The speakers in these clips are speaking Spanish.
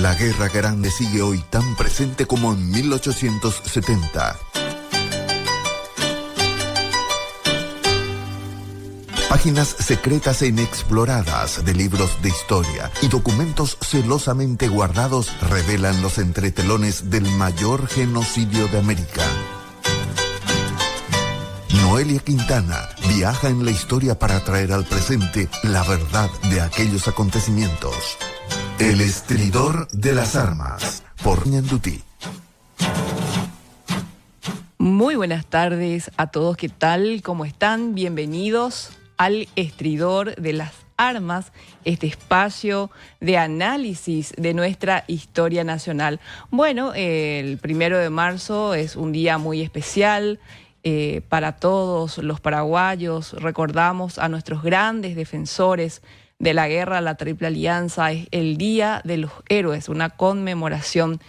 La Guerra Grande sigue hoy tan presente como en 1870. Páginas secretas e inexploradas de libros de historia y documentos celosamente guardados revelan los entretelones del mayor genocidio de América. Noelia Quintana viaja en la historia para traer al presente la verdad de aquellos acontecimientos. El estridor de las armas, por Ñandutí. Muy buenas tardes a todos, ¿qué tal? ¿Cómo están? Bienvenidos al Estridor de las Armas, este espacio de análisis de nuestra historia nacional. Bueno, el 1 de marzo es un día muy especial para todos los paraguayos. Recordamos a nuestros grandes defensores de la guerra, la Triple Alianza. Es el Día de los Héroes, una conmemoración.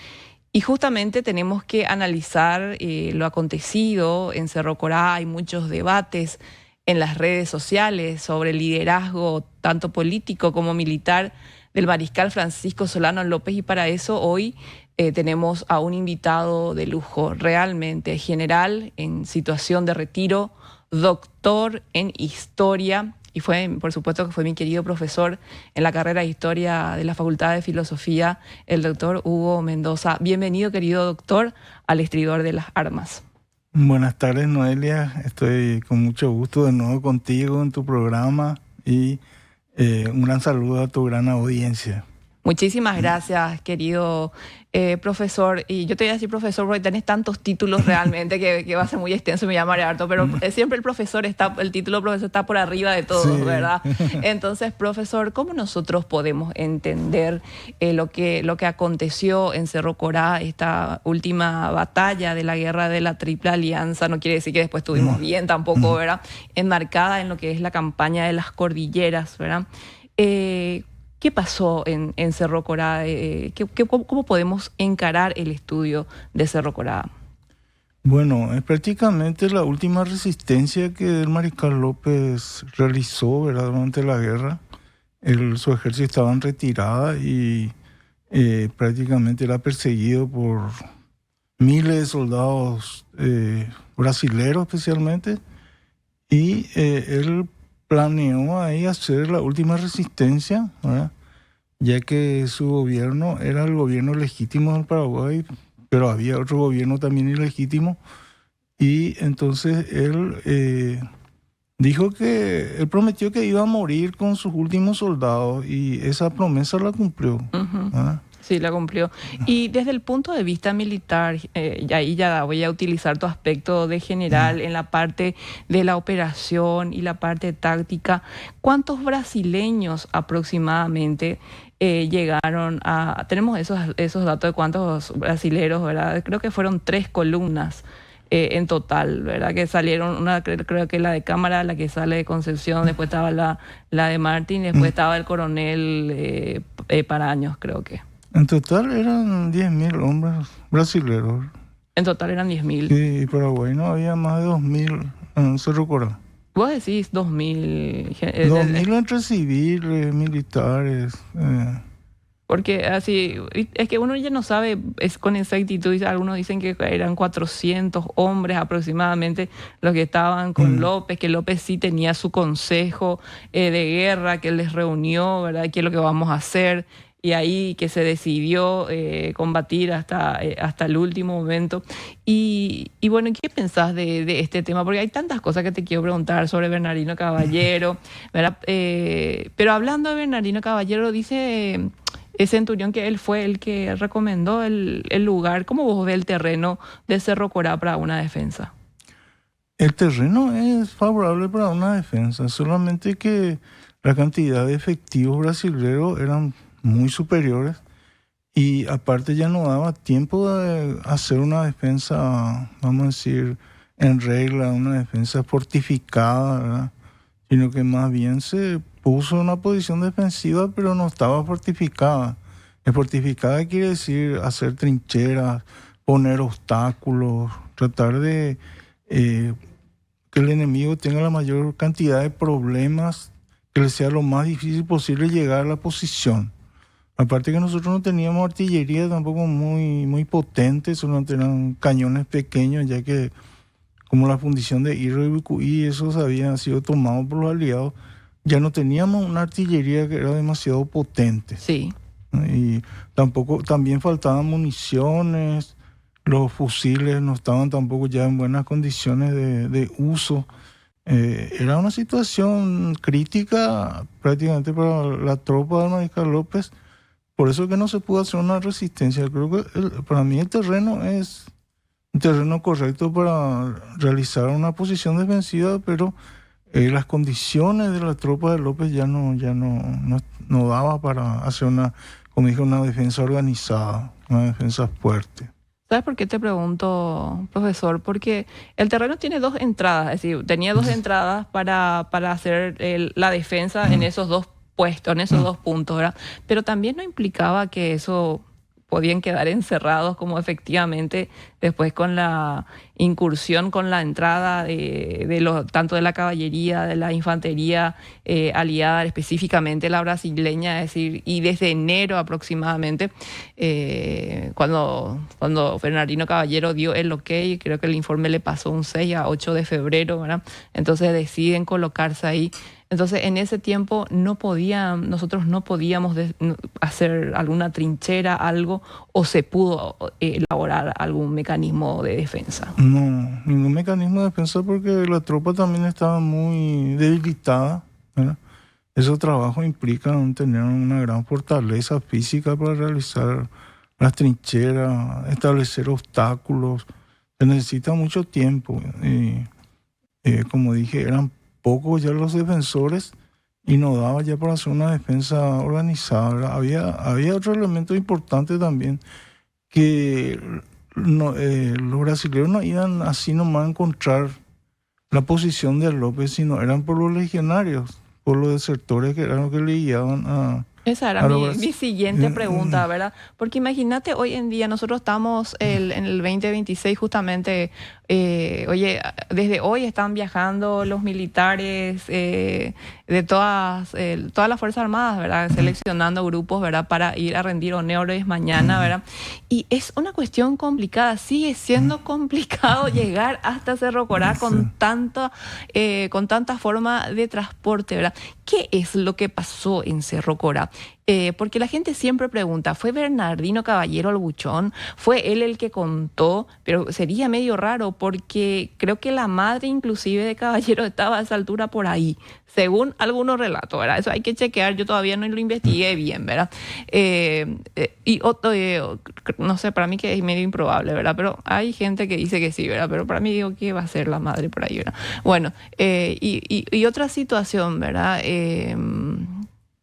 Y justamente tenemos que analizar lo acontecido en Cerro Corá. Hay muchos debates en las redes sociales sobre el liderazgo tanto político como militar del mariscal Francisco Solano López, y para eso hoy tenemos a un invitado de lujo, realmente general en situación de retiro, doctor en historia, y por supuesto que fue mi querido profesor en la carrera de historia de la Facultad de Filosofía, el doctor Hugo Mendoza. Bienvenido, querido doctor, al Estridor de las Armas. Buenas tardes, Noelia. Estoy con mucho gusto de nuevo contigo en tu programa y un gran saludo a tu gran audiencia. Muchísimas gracias, querido profesor. Y yo te voy a decir profesor porque tenés tantos títulos realmente que va a ser muy extenso y me llamaré harto, pero siempre el título profesor está por arriba de todo, sí, ¿verdad? Entonces, profesor, ¿cómo nosotros podemos entender lo que aconteció en Cerro Corá, esta última batalla de la guerra de la Triple Alianza? No quiere decir que después estuvimos bien tampoco, ¿verdad? Enmarcada en lo que es la campaña de las cordilleras, ¿verdad? ¿Qué pasó en Cerro Corá? ¿Cómo podemos encarar el estudio de Cerro Corá? Bueno, es prácticamente la última resistencia que el mariscal López realizó, ¿verdad? Durante la guerra. Su ejército estaba en retirada y prácticamente era perseguido por miles de soldados brasileros especialmente. Y él planeó ahí hacer la última resistencia, ¿verdad? Ya que su gobierno era el gobierno legítimo del Paraguay, pero había otro gobierno también ilegítimo, y entonces él dijo que él prometió que iba a morir con sus últimos soldados, y esa promesa la cumplió. ¿Verdad? Sí, la cumplió. Y desde el punto de vista militar, y ahí ya voy a utilizar tu aspecto de general en la parte de la operación y la parte táctica, ¿cuántos brasileños aproximadamente llegaron a...? Tenemos esos datos de cuántos brasileros, ¿verdad? Creo que fueron 3 columnas en total, ¿verdad? Que salieron, creo que la de Cámara, la que sale de Concepción, después estaba la de Martín, después estaba el coronel Paraños, creo que. En total eran 10.000 hombres brasileños. En total eran 10.000. Sí, y Paraguay no había más de 2.000 en Cerro Corá. Vos decís 2.000. 2.000 entre civiles, militares. Porque así, es que uno ya no sabe es con exactitud. Algunos dicen que eran 400 hombres aproximadamente los que estaban con López, que López sí tenía su consejo de guerra, que él les reunió, ¿verdad? ¿Qué es lo que vamos a hacer? Y ahí que se decidió combatir hasta el último momento. Y bueno, ¿qué pensás de este tema? Porque hay tantas cosas que te quiero preguntar sobre Bernardino Caballero, ¿verdad? Pero hablando de Bernardino Caballero, dice Centurión que él fue el que recomendó el lugar. ¿Cómo vos ves el terreno de Cerro Corá para una defensa? El terreno es favorable para una defensa, solamente que la cantidad de efectivos brasileños eran muy superiores, y aparte ya no daba tiempo de hacer una defensa, vamos a decir, en regla, una defensa fortificada, ¿verdad? Sino que más bien se puso en una posición defensiva, pero no estaba fortificada. Fortificada quiere decir hacer trincheras, poner obstáculos, tratar de que el enemigo tenga la mayor cantidad de problemas, que le sea lo más difícil posible llegar a la posición. Aparte que nosotros no teníamos artillería tampoco muy potente, solo eran cañones pequeños, ya que como la fundición de Hierro y Bicuí, esos habían sido tomados por los aliados, ya no teníamos una artillería que era demasiado potente. Sí. Y también faltaban municiones, los fusiles no estaban tampoco ya en buenas condiciones de uso. Era una situación crítica prácticamente para la tropa del Mariscal López, por eso que no se pudo hacer una resistencia. Creo que para mí el terreno es un terreno correcto para realizar una posición defensiva, pero las condiciones de la tropa de López ya no daba para hacer como dije, una defensa organizada, una defensa fuerte. ¿Sabes por qué te pregunto, profesor? Porque el terreno tiene dos entradas, es decir, tenía dos entradas para hacer la defensa en esos dos puestos, en esos dos puntos, ¿verdad? Pero también no implicaba que eso podían quedar encerrados, como efectivamente después con la incursión, con la entrada tanto de la caballería, de la infantería aliada, específicamente la brasileña, es decir, y desde enero aproximadamente, cuando Bernardino Caballero dio el ok, creo que el informe le pasó un 6 a 8 de febrero, ¿verdad? Entonces deciden colocarse ahí. Entonces, en ese tiempo nosotros no podíamos hacer alguna trinchera, algo, o se pudo elaborar algún mecanismo de defensa. No, ningún mecanismo de defensa porque la tropa también estaba muy debilitada, ¿verdad? Esos trabajos implican tener una gran fortaleza física para realizar las trincheras, establecer obstáculos. Se necesita mucho tiempo. Como dije, eran pocos ya los defensores y no daba ya para hacer una defensa organizada. Había otro elemento importante también, que los brasileños no iban así nomás a encontrar la posición de López, sino eran por los legionarios, por los desertores que eran los que le guiaban a... Esa era mi siguiente pregunta, ¿verdad? Porque imagínate, hoy en día nosotros estamos en el 2026 justamente, desde hoy están viajando los militares de todas las Fuerzas Armadas, ¿verdad? Seleccionando grupos, ¿verdad? Para ir a rendir honores mañana, ¿verdad? Y es una cuestión complicada, sigue siendo complicado llegar hasta Cerro Corá con tanta forma de transporte, ¿verdad? ¿Qué es lo que pasó en Cerro Corá? Porque la gente siempre pregunta, ¿fue Bernardino Caballero el buchón? ¿Fue él el que contó? Pero sería medio raro porque creo que la madre inclusive de Caballero estaba a esa altura por ahí, según algunos relatos, ¿verdad? Eso hay que chequear, yo todavía no lo investigué bien, ¿verdad? No sé, para mí que es medio improbable, ¿verdad? Pero hay gente que dice que sí, ¿verdad? Pero para mí digo que va a ser la madre por ahí, ¿verdad? Bueno, y otra situación, ¿verdad?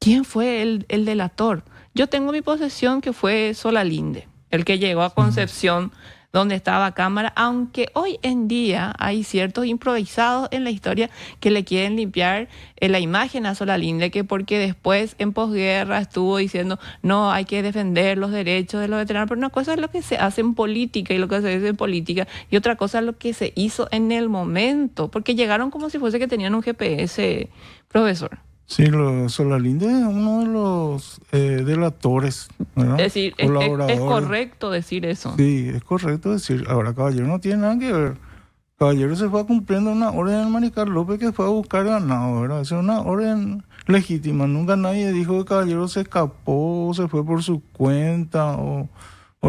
¿Quién fue el delator? Yo tengo mi posesión que fue Solalinde, el que llegó a Concepción, donde estaba Cámara, aunque hoy en día hay ciertos improvisados en la historia que le quieren limpiar la imagen a Solalinde, que porque después en posguerra estuvo diciendo no, hay que defender los derechos de los veteranos, pero una cosa es lo que se hace en política y lo que se dice en política, y otra cosa es lo que se hizo en el momento, porque llegaron como si fuese que tenían un GPS, profesor. Sí, Solalinde es uno de los delatores, ¿verdad? Es decir, es correcto decir eso. Sí, es correcto decir. Ahora, Caballero no tiene nada que ver. Caballero se fue cumpliendo una orden del Mariscal López que fue a buscar ganado, ¿verdad? Esa es una orden legítima. Nunca nadie dijo que Caballero se escapó o se fue por su cuenta o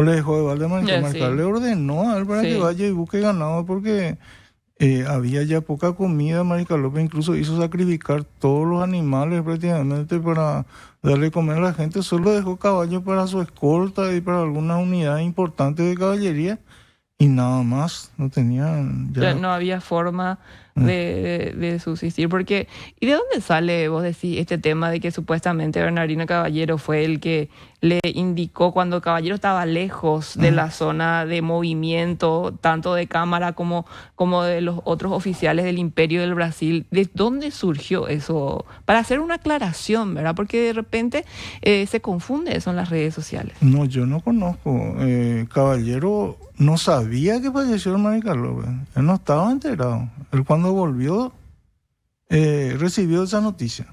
le dejó de balde al Mariscal. El Mariscal le ordenó a él para que vaya y busque ganado porque... había ya poca comida. Mariscal López incluso hizo sacrificar todos los animales prácticamente para darle comer a la gente. Solo dejó caballos para su escolta y para algunas unidades importantes de caballería y nada más. No tenían ya... No había forma de subsistir. Porque, ¿y de dónde sale, vos decís, este tema de que supuestamente Bernardino Caballero fue el que le indicó cuando Caballero estaba lejos de la zona de movimiento, tanto de Cámara como de los otros oficiales del Imperio del Brasil? ¿De dónde surgió eso? Para hacer una aclaración, ¿verdad? Porque de repente se confunde eso en las redes sociales. No, yo no conozco. Caballero no sabía que falleció el Mariscal López. Él no estaba enterado. Él cuando volvió recibió esa noticia.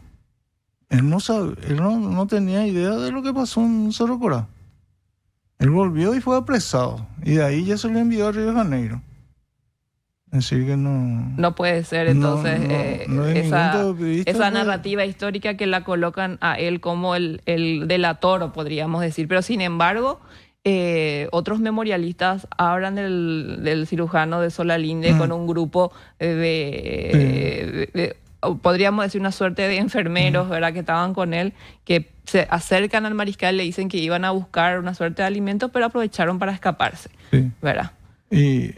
él no tenía idea de lo que pasó en Cerro Corá. Él volvió y fue apresado. Y de ahí ya se le envió a Río de Janeiro. Es decir, que no puede ser entonces esa narrativa histórica que la colocan a él como el delator, podríamos decir. Pero sin embargo, otros memorialistas hablan del cirujano de Solalinde con un grupo podríamos decir una suerte de enfermeros, ¿verdad?, que estaban con él, que se acercan al mariscal, le dicen que iban a buscar una suerte de alimentos, pero aprovecharon para escaparse, ¿verdad? Y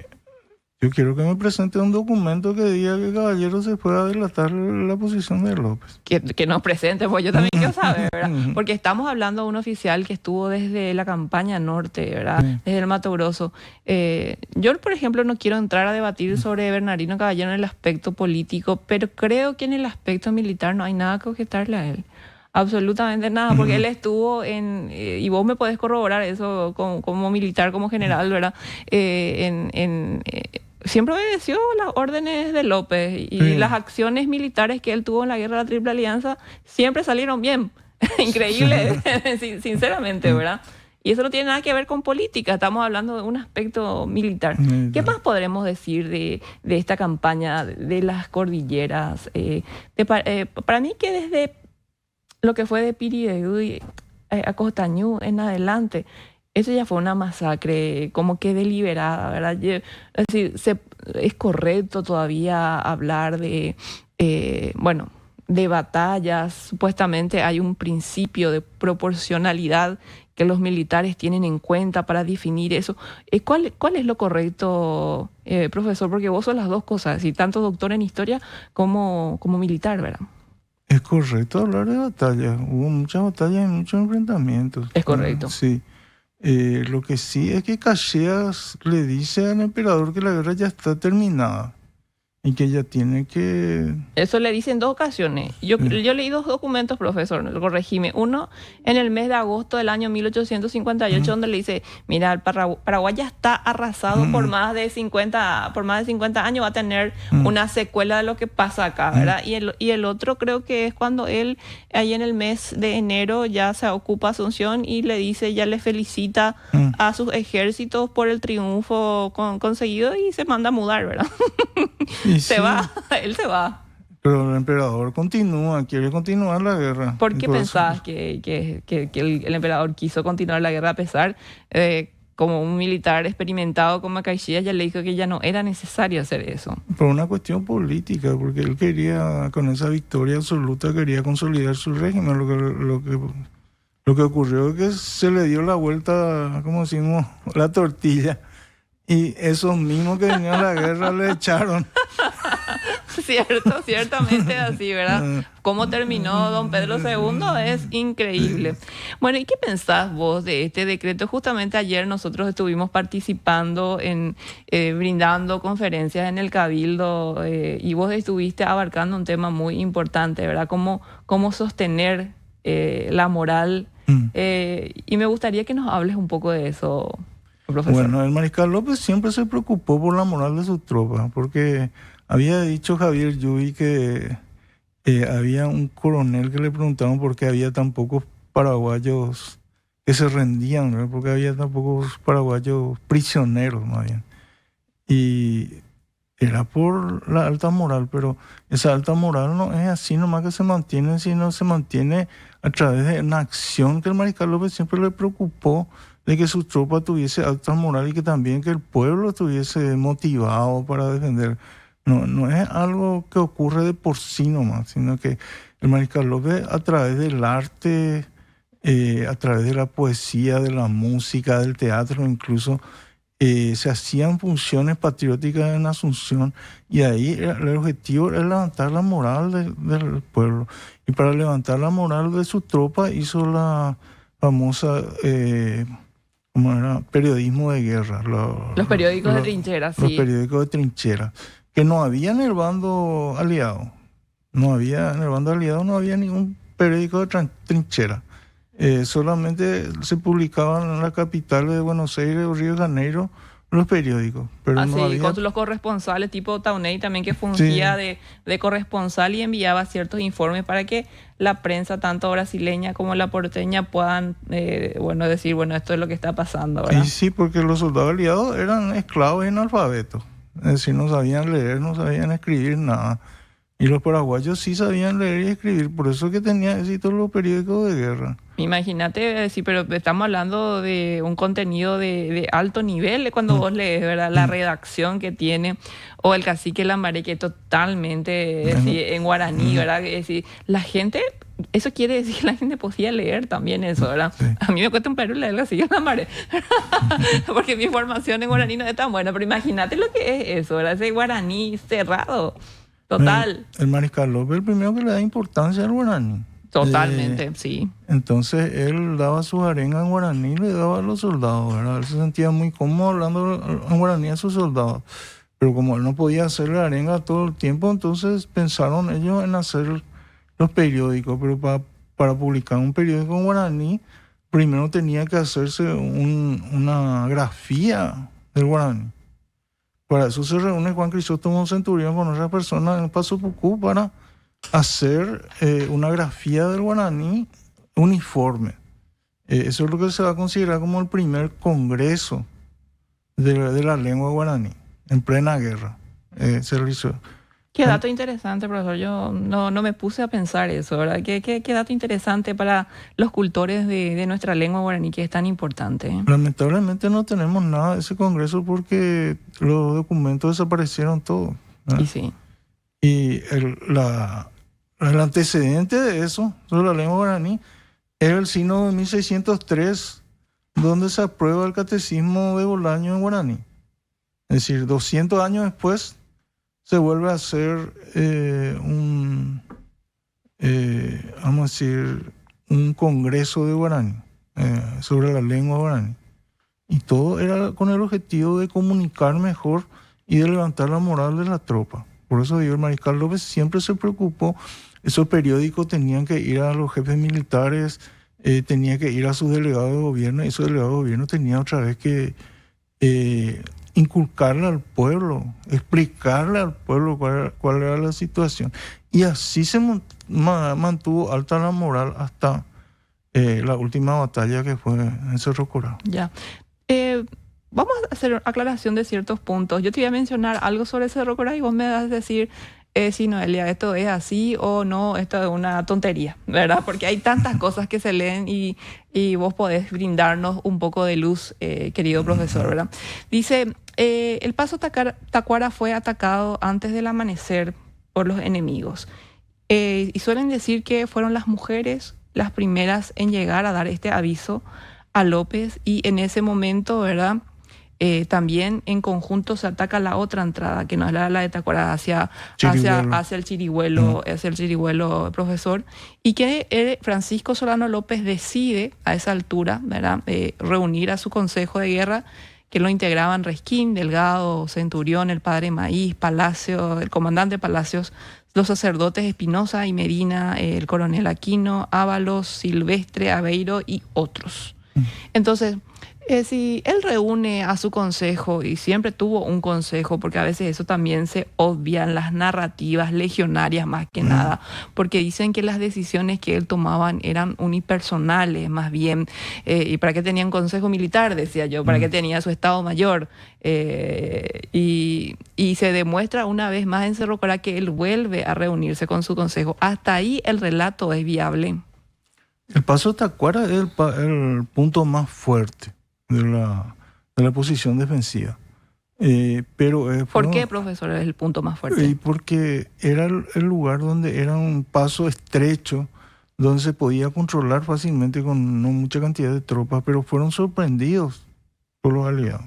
yo quiero que me presente un documento que diga que Caballero se pueda delatar la posición de López. Que nos presente, pues yo también quiero saber, ¿verdad? Porque estamos hablando de un oficial que estuvo desde la campaña norte, ¿verdad? Desde el Mato Grosso. Yo, por ejemplo, no quiero entrar a debatir sobre Bernardino Caballero en el aspecto político, pero creo que en el aspecto militar no hay nada que objetarle a él. Absolutamente nada, porque él estuvo y vos me podés corroborar eso como militar, como general, ¿verdad? Siempre obedeció las órdenes de López y las acciones militares que él tuvo en la guerra de la Triple Alianza siempre salieron bien. Increíble, sinceramente, ¿verdad? Y eso no tiene nada que ver con política, estamos hablando de un aspecto militar. ¿Qué más podremos decir de esta campaña de las cordilleras? Para mí que desde lo que fue de Piridegui a Costañú en adelante, eso ya fue una masacre como que deliberada, ¿verdad? Es decir, es correcto todavía hablar de batallas. Supuestamente hay un principio de proporcionalidad que los militares tienen en cuenta para definir eso. ¿Cuál es lo correcto, profesor? Porque vos sos las dos cosas, y tanto doctor en historia como militar, ¿verdad? Es correcto hablar de batallas. Hubo muchas batallas y muchos enfrentamientos. Es correcto. Sí. Lo que sí es que Caxias le dice al emperador que la guerra ya está terminada y que ella tiene que... Eso le dice en dos ocasiones. Yo leí dos documentos, profesor, corregime. Uno, en el mes de agosto del año 1858, donde le dice, mira, el Paraguay ya está arrasado por más de 50 años, va a tener una secuela de lo que pasa acá, ¿verdad? Y el otro creo que es cuando él, ahí en el mes de enero, ya se ocupa Asunción y le dice, ya le felicita a sus ejércitos por el triunfo conseguido y se manda a mudar, ¿verdad? Él se va. Pero el emperador quiere continuar la guerra. ¿Por qué pensás que el emperador quiso continuar la guerra a pesar, como un militar experimentado como Caxias ya le dijo que ya no era necesario hacer eso? Por una cuestión política, porque él quería, con esa victoria absoluta, quería consolidar su régimen. Lo que ocurrió es que se le dio la vuelta, como decimos, la tortilla. Y esos mismos que venían a la guerra le echaron. Ciertamente así, ¿verdad? Cómo terminó don Pedro II es increíble. Bueno, ¿y qué pensás vos de este decreto? Justamente ayer nosotros estuvimos participando brindando conferencias en el Cabildo y vos estuviste abarcando un tema muy importante, ¿verdad? Cómo sostener la moral. Y me gustaría que nos hables un poco de eso, profesor. Bueno, el mariscal López siempre se preocupó por la moral de sus tropas, porque había dicho Javier Yuy que había un coronel que le preguntaban por qué había tan pocos paraguayos que se rendían, ¿verdad? Porque había tan pocos paraguayos prisioneros, más bien. Y era por la alta moral, pero esa alta moral no es así nomás que se mantiene, sino se mantiene a través de una acción que el mariscal López siempre le preocupó, de que su tropa tuviese alta moral y que también que el pueblo estuviese motivado para defender. No es algo que ocurre de por sí nomás, sino que el mariscal López, a través del arte, a través de la poesía, de la música, del teatro incluso, se hacían funciones patrióticas en Asunción, y ahí el objetivo era levantar la moral del pueblo. Y para levantar la moral de su tropa hizo la famosa... ¿cómo era? Periodismo de guerra. Los periódicos de trinchera, sí. Los periódicos de trinchera. Que no había en el bando aliado. En el bando aliado no había ningún periódico de trinchera. Solamente se publicaban en la capital de Buenos Aires o Río de Janeiro los periódicos, pero no había... con los corresponsales tipo Taunay también, que fungía de corresponsal y enviaba ciertos informes para que la prensa, tanto brasileña como la porteña, puedan decir, bueno, esto es lo que está pasando, ¿verdad? Y sí, porque los soldados aliados eran esclavos y analfabetos, es decir, no sabían leer, no sabían escribir nada. Y los paraguayos sí sabían leer y escribir, por eso que tenían éxito los periódicos de guerra. Imagínate, sí, pero estamos hablando de un contenido de alto nivel cuando vos lees, ¿verdad? La redacción que tiene, o el cacique Lambaré, que totalmente en guaraní, ¿verdad? Es decir, la gente, eso quiere decir que la gente podía leer también eso, ¿verdad? Sí. A mí me cuesta un perro leer el cacique Lambaré, porque mi formación en guaraní no es tan buena, pero imagínate lo que es eso, ¿verdad? Ese guaraní cerrado. Total. El Mariscal López, el primero que le da importancia al guaraní. Totalmente, sí. Entonces él daba sus arengas en guaraní y le daba a los soldados, ¿verdad? Él se sentía muy cómodo hablando en guaraní a sus soldados. Pero como él no podía hacer la arenga todo el tiempo, entonces pensaron ellos en hacer los periódicos. Pero para publicar un periódico en guaraní, primero tenía que hacerse una grafía del guaraní. Para eso se reúne Juan Crisóstomo Centurión con otras personas en Paso Pucú para hacer una grafía del guaraní uniforme. Eso es lo que se va a considerar como el primer congreso de la lengua guaraní, en plena guerra. Se realizó. Qué dato interesante, profesor. Yo no me puse a pensar eso, ¿verdad? Qué dato interesante para los cultores de nuestra lengua guaraní, que es tan importante. Lamentablemente no tenemos nada de ese congreso porque los documentos desaparecieron todos, ¿verdad? Y sí. Y el antecedente de eso, sobre la lengua guaraní, era el sínodo de 1603, donde se aprueba el catecismo de Bolaño en guaraní. Es decir, 200 años después se vuelve a hacer un congreso de guaraní sobre la lengua guaraní. Y todo era con el objetivo de comunicar mejor y de levantar la moral de la tropa. Por eso digo, el Mariscal López siempre se preocupó. Esos periódicos tenían que ir a los jefes militares, tenía que ir a sus delegados de gobierno, y esos delegados de gobierno tenían otra vez que inculcarle al pueblo, explicarle al pueblo cuál era la situación. Y así se mantuvo alta la moral hasta la última batalla, que fue en Cerro Corá. Ya. Vamos a hacer aclaración de ciertos puntos. Yo te voy a mencionar algo sobre Cerro Corá y vos me vas a decir si, Noelia, esto es así o no, esto es una tontería, ¿verdad? Porque hay tantas cosas que se leen y vos podés brindarnos un poco de luz, querido profesor, ¿verdad? Dice, el paso Tacuara fue atacado antes del amanecer por los enemigos. Y suelen decir que fueron las mujeres las primeras en llegar a dar este aviso a López, y en ese momento, ¿verdad? También en conjunto se ataca la otra entrada, que no es la de Tacuara, hacia el Chirihuelo, profesor, y que Francisco Solano López decide a esa altura, ¿verdad? Reunir a su consejo de guerra, que lo integraban Resquín, Delgado, Centurión, el padre Maíz, Palacio, el comandante Palacios, los sacerdotes Espinosa y Medina, el coronel Aquino, Ábalos, Silvestre, Aveiro y otros. Entonces, si él reúne a su consejo, y siempre tuvo un consejo, porque a veces eso también se obvia en las narrativas legionarias más que nada, porque dicen que las decisiones que él tomaban eran unipersonales más bien, y para qué tenía un consejo militar, decía yo, para qué tenía su estado mayor, y se demuestra una vez más en Cerro Corá que él vuelve a reunirse con su consejo. Hasta ahí el relato es viable. El paso Tacuara es el punto más fuerte de la posición defensiva. ¿Por qué, profesor, es el punto más fuerte? Porque era el lugar donde era un paso estrecho, donde se podía controlar fácilmente con no mucha cantidad de tropas, pero fueron sorprendidos por los aliados.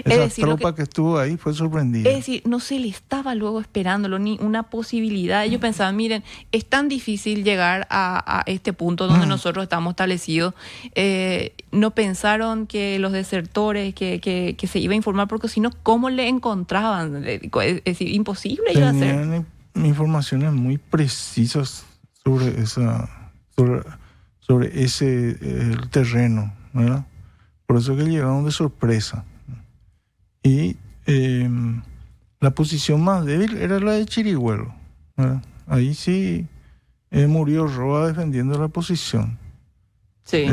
Esa tropa que estuvo ahí fue sorprendida. Es decir, no se le estaba luego esperándolo ni una posibilidad. Ellos pensaban, miren, es tan difícil llegar a este punto donde nosotros estamos establecidos. No pensaron que los desertores, que se iba a informar, porque si no, ¿cómo le encontraban? Es decir, imposible iba a ser. Tenían informaciones muy precisas sobre ese el terreno, ¿verdad? Por eso que llegaron de sorpresa. Y la posición más débil era la de Chirihuelo, ¿verdad? Ahí sí murió Roa defendiendo la posición. Sí.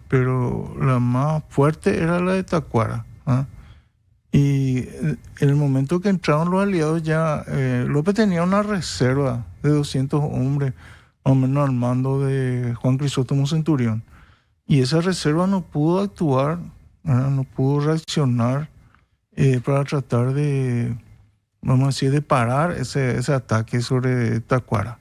Pero la más fuerte era la de Tacuara, ¿ah? Y en el momento que entraron los aliados ya, López tenía una reserva de 200 hombres, más o menos al mando de Juan Crisóstomo Centurión. Y esa reserva no pudo actuar, ¿verdad? No pudo reaccionar para tratar de, vamos a decir, de parar ese ataque sobre Tacuara.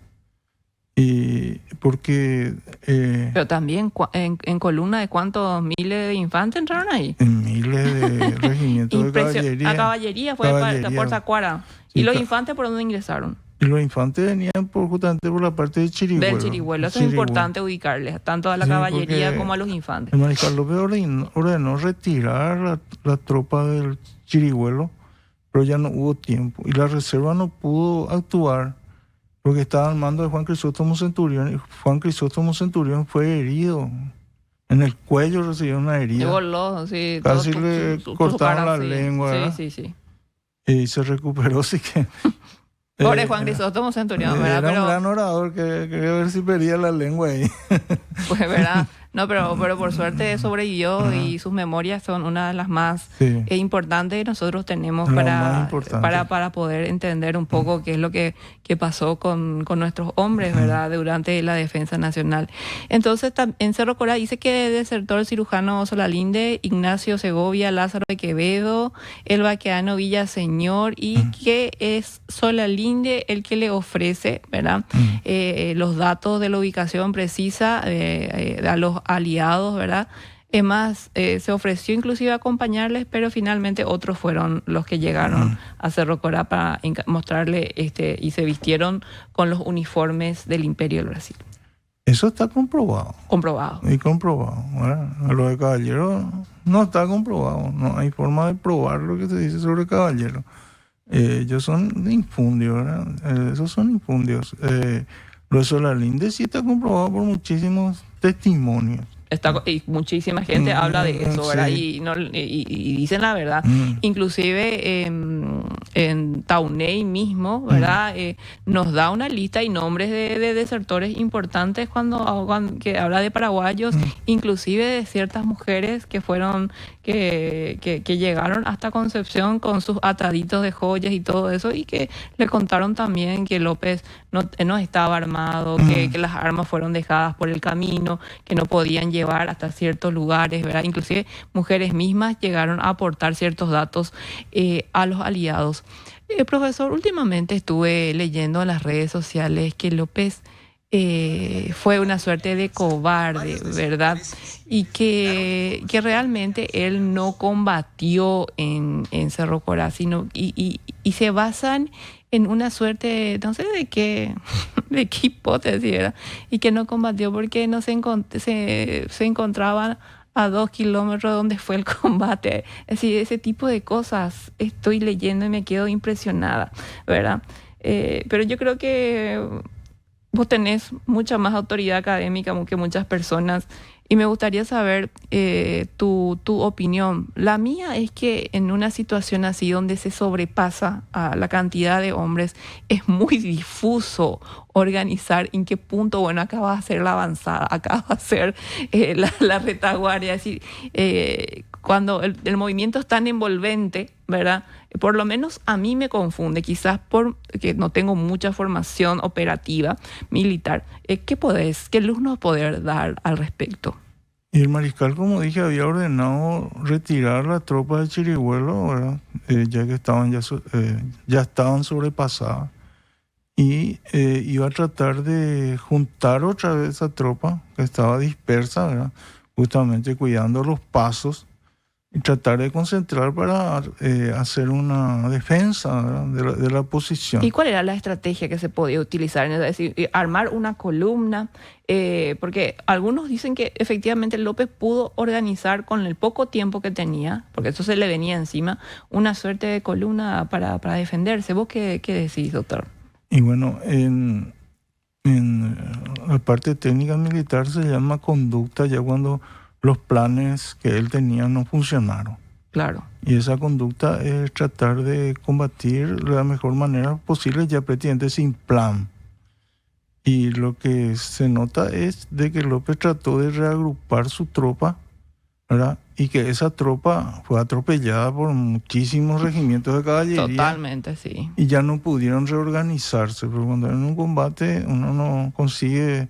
Y porque... Pero también en columna de cuántos miles de infantes entraron ahí. En miles de regimientos de caballería. La caballería fue por Tacuara. Sí, ¿Y los infantes por dónde ingresaron? Y los infantes venían justamente por la parte de Chirihuelo. Del Chirihuelo. Eso es importante ubicarles, tanto a la caballería como a los infantes. El mariscal López ordenó retirar la tropa del Chirihuelo, pero ya no hubo tiempo. Y la reserva no pudo actuar porque estaba al mando de Juan Crisóstomo Centurión. Y Juan Crisóstomo Centurión fue herido. En el cuello recibió una herida. Voló, sí. Casi le cortaron la lengua. Sí, ¿verdad? sí. Y se recuperó, así que... Pobre Juan Crisóstomo Centurión, ¿verdad? Era un gran orador que quería ver si perdía la lengua ahí. Pues, ¿verdad? No, pero por suerte sobrevivió y sus memorias son una de las más importantes que nosotros tenemos para poder entender un poco qué es lo que pasó con nuestros hombres, ¿verdad? Durante la defensa nacional. Entonces, en Cerro Corá dice que desertó el cirujano Solalinde, Ignacio Segovia, Lázaro de Quevedo, el vaqueano Villaseñor, y que es Solalinde el que le ofrece, ¿verdad? Los datos de la ubicación precisa a los aliados, ¿verdad? Es más, se ofreció inclusive acompañarles, pero finalmente otros fueron los que llegaron a Cerro Corá para mostrarle y se vistieron con los uniformes del Imperio del Brasil. Eso está comprobado. Comprobado. Y comprobado, ¿verdad? Lo de Caballero no está comprobado. No hay forma de probar lo que se dice sobre Caballero. Ellos son infundios, ¿verdad? Esos son infundios. Lo de Solalinde sí está comprobado por muchísimos testimonios. Y muchísima gente habla de eso, ¿verdad? Sí. Y dicen la verdad. Inclusive en Taunay mismo, ¿verdad? Nos da una lista y nombres de desertores importantes que habla de paraguayos, inclusive de ciertas mujeres que fueron que llegaron hasta Concepción con sus ataditos de joyas y todo eso, y que le contaron también que López no estaba armado, que las armas fueron dejadas por el camino, que no podían llevar hasta ciertos lugares, ¿verdad? Inclusive mujeres mismas llegaron a aportar ciertos datos a los aliados. Profesor, últimamente estuve leyendo en las redes sociales que López fue una suerte de cobarde, ¿verdad? Y que realmente él no combatió en Cerro Corá, sino y se basan en una suerte, no sé de qué hipótesis era, y que no combatió porque no se encontraban a 2 kilómetros de donde fue el combate. Es decir, ese tipo de cosas estoy leyendo y me quedo impresionada, ¿verdad? Pero yo creo que vos tenés mucha más autoridad académica que muchas personas, y me gustaría saber tu opinión. La mía es que en una situación así donde se sobrepasa a la cantidad de hombres, es muy difuso organizar en qué punto, bueno, acá va a ser la avanzada, acá va a ser la retaguardia. Es decir, cuando el movimiento es tan envolvente, ¿verdad? Por lo menos a mí me confunde, quizás porque no tengo mucha formación operativa militar. ¿Qué luz nos poder dar al respecto? Y el mariscal, como dije, había ordenado retirar la tropa de Chirihuelo, ¿verdad? Ya que ya estaban sobrepasadas. Y iba a tratar de juntar otra vez esa tropa que estaba dispersa, ¿verdad? Justamente cuidando los pasos, y tratar de concentrar para hacer una defensa de la posición. ¿Y cuál era la estrategia que se podía utilizar? Es decir, armar una columna, porque algunos dicen que efectivamente López pudo organizar con el poco tiempo que tenía, porque eso se le venía encima, una suerte de columna para defenderse. ¿Vos qué decís, doctor? Y bueno, en la parte técnica militar se llama conducta, ya cuando los planes que él tenía no funcionaron. Claro. Y esa conducta es tratar de combatir de la mejor manera posible, ya prácticamente sin plan. Y lo que se nota es de que López trató de reagrupar su tropa, ¿verdad? Y que esa tropa fue atropellada por muchísimos regimientos de caballería. Totalmente, sí. Y ya no pudieron reorganizarse, pero cuando en un combate uno no consigue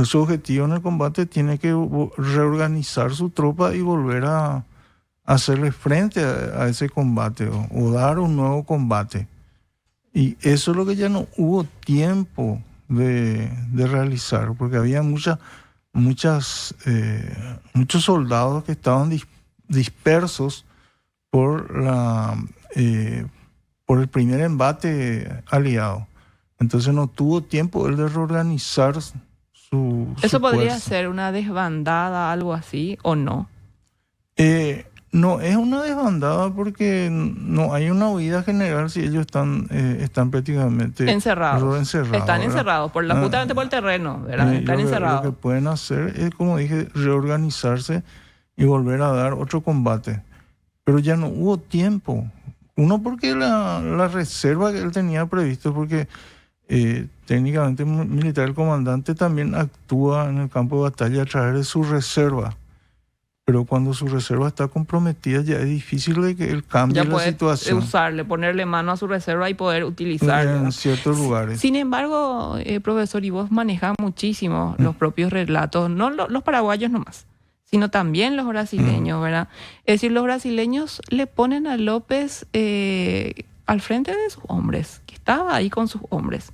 su objetivo en el combate, tiene que reorganizar su tropa y volver a hacerle frente a ese combate o dar un nuevo combate. Y eso es lo que ya no hubo tiempo de realizar, porque había muchos soldados que estaban dispersos por el primer embate aliado. Entonces no tuvo tiempo él de reorganizar su ¿Eso podría fuerza. ser una desbandada, algo así, o no? No es una desbandada porque no hay una huida general si ellos están prácticamente Encerrados. Están ¿verdad? encerrados, justamente por el terreno, ¿verdad? Están encerrados. Lo que pueden hacer es, como dije, reorganizarse y volver a dar otro combate. Pero ya no hubo tiempo. Uno, porque la reserva que él tenía previsto, porque técnicamente militar, el comandante también actúa en el campo de batalla a través de su reserva. Pero cuando su reserva está comprometida, ya es difícil de que él cambie la situación. Usarle, ponerle mano a su reserva y poder utilizarla en ciertos lugares. Sin embargo, profesor, y vos manejás muchísimo los propios relatos, no los paraguayos nomás, sino también los brasileños, ¿verdad? Es decir, los brasileños le ponen a López al frente de sus hombres, que estaba ahí con sus hombres.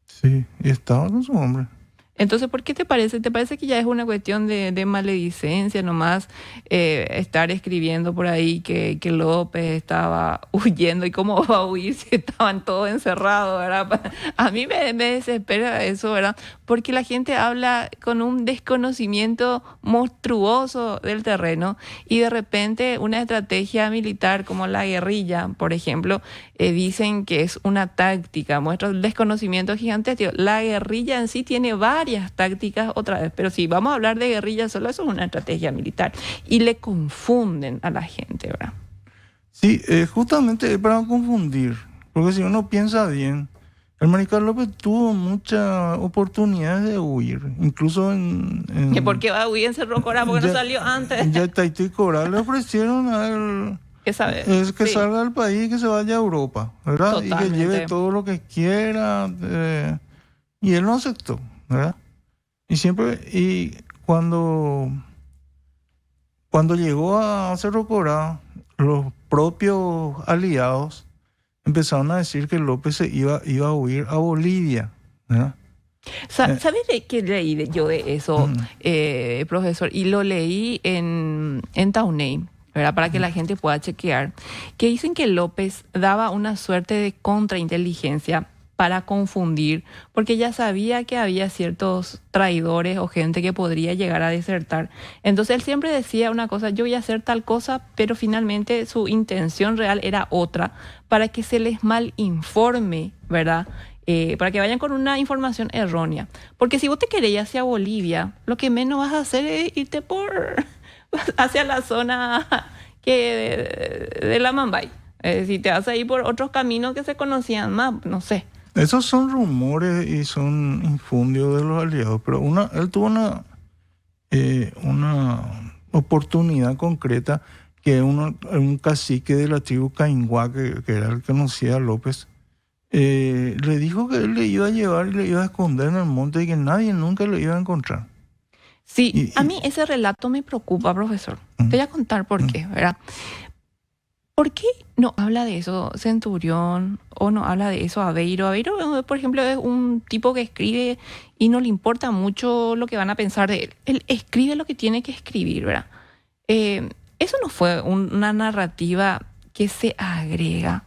Sí, y estaba con sus hombres. Entonces, ¿por qué te parece? ¿Te parece que ya es una cuestión de maledicencia nomás estar escribiendo por ahí que López estaba huyendo? ¿Y cómo va a huir si estaban todos encerrados, verdad? A mí me desespera eso, ¿verdad? Porque la gente habla con un desconocimiento monstruoso del terreno y de repente una estrategia militar como la guerrilla, por ejemplo, dicen que es una táctica, muestra un desconocimiento gigantesco. La guerrilla en sí tiene varias tácticas otra vez, pero si vamos a hablar de guerrilla solo, eso es una estrategia militar y le confunden a la gente, ¿verdad? Sí, justamente es para confundir, porque si uno piensa bien, el mariscal López tuvo muchas oportunidades de huir, incluso ¿Y por qué va a huir en Cerro Corá? Porque no salió antes. Ya Taití Corá le ofrecieron a él que sí, salga del país y que se vaya a Europa, ¿verdad? Totalmente. Y que lleve todo lo que quiera, y él no aceptó, ¿verdad? Y cuando llegó a Cerro Corá, los propios aliados empezaron a decir que López se iba a huir a Bolivia, ¿verdad? ¿Sabes de qué leí yo de eso, profesor? Y lo leí en Taunay, ¿verdad? Para que la gente pueda chequear. Que dicen que López daba una suerte de contrainteligencia para confundir, porque ya sabía que había ciertos traidores o gente que podría llegar a desertar. Entonces él siempre decía una cosa: yo voy a hacer tal cosa, pero finalmente su intención real era otra, para que se les mal informe, ¿verdad? Para que vayan con una información errónea. Porque si vos te querés ir hacia Bolivia, lo que menos vas a hacer es irte hacia la zona de la Mambay. Si te vas a ir por otros caminos que se conocían más, no sé. Esos son rumores y son infundios de los aliados, pero él tuvo una oportunidad concreta que un cacique de la tribu Cainguá, que era el que conocía a López, le dijo que él le iba a llevar y le iba a esconder en el monte y que nadie nunca lo iba a encontrar. Sí, a mí ese relato me preocupa, profesor. Te voy a contar por qué, ¿verdad? ¿Por qué no habla de eso Centurión o no habla de eso Aveiro? Aveiro, por ejemplo, es un tipo que escribe y no le importa mucho lo que van a pensar de él. Él escribe lo que tiene que escribir, ¿verdad? Eso no fue una narrativa que se agrega.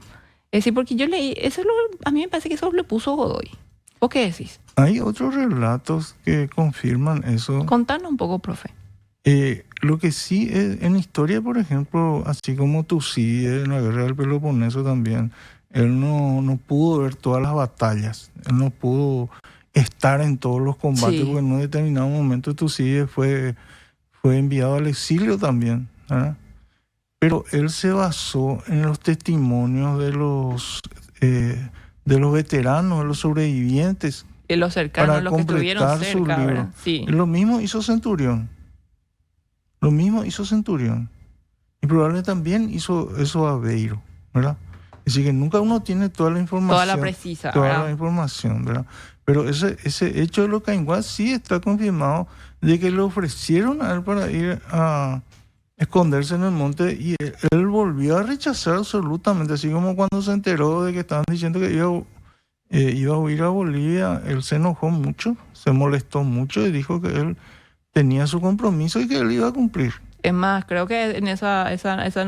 Es decir, porque yo leí, a mí me parece que eso lo puso Godoy. ¿O qué decís? Hay otros relatos que confirman eso. Contanos un poco, profe. Lo que sí es, en historia, por ejemplo, así como Tucídides en la guerra del Peloponeso también, él no pudo ver todas las batallas, él no pudo estar en todos los combates, porque en un determinado momento Tucídides fue enviado al exilio también, ¿verdad? pero él se basó en los testimonios de los veteranos, de los sobrevivientes, Y los cercanos, para los que estuvieron completar su cerca, libro. ¿verdad? Sí. Lo mismo hizo Centurión. Lo mismo hizo Centurión. Y probablemente también hizo eso Aveiro, ¿verdad? Es decir, que nunca uno tiene toda la información. Toda la precisa, Toda ¿verdad? la información, ¿verdad? Pero ese hecho de los Cainguá sí está confirmado, de que le ofrecieron a él para ir a esconderse en el monte, y él volvió a rechazar absolutamente, así como cuando se enteró de que estaban diciendo que iba a huir a Bolivia. Él se enojó mucho, se molestó mucho y dijo que él tenía su compromiso y que él iba a cumplir. Es más, creo que en esa